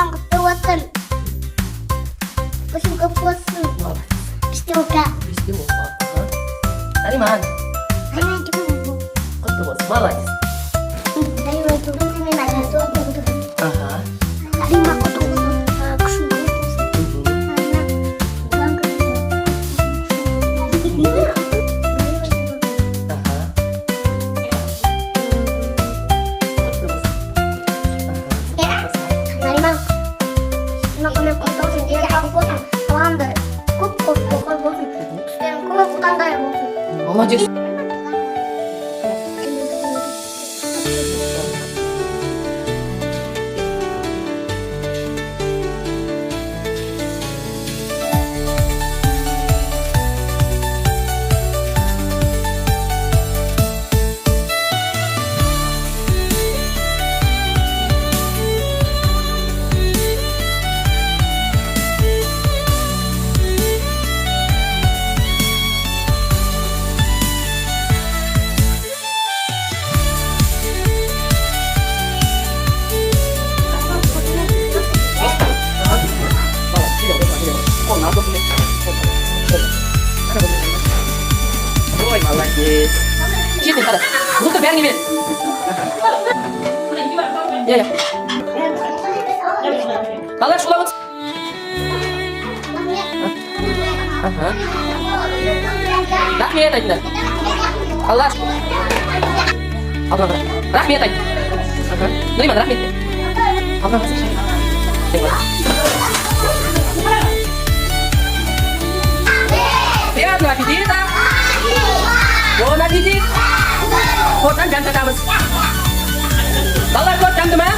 Нариман құттықтан. Басың көп болсын. Бізде ота. Вести опа. Нариман, Нариман түгін бұл. құтты болсын. Молодец. Нариман түгін мен айтады. Ага. Нариман құттықтан. Күшін көп болсын. Ага. Құтты болсын. Нариман, мен құттықтан сендерге алып болсын. Қалғанды көп болсын. Түстерің көп қандай болсын. Молодец. Ой, молодец. Чистый надо. Ну-ка, бәріңе бер. Я. Балалар шулап отыр. Ага. Рахмет айтыңдар. Балалар. Алдыма қара. Рахмет айт. Ага. Нариман, рахмет де. Алдыма қарасайшы. Приятного аппетита! Bon аппетит! Қордан жан жатамыз. Балалар көп жанды ма?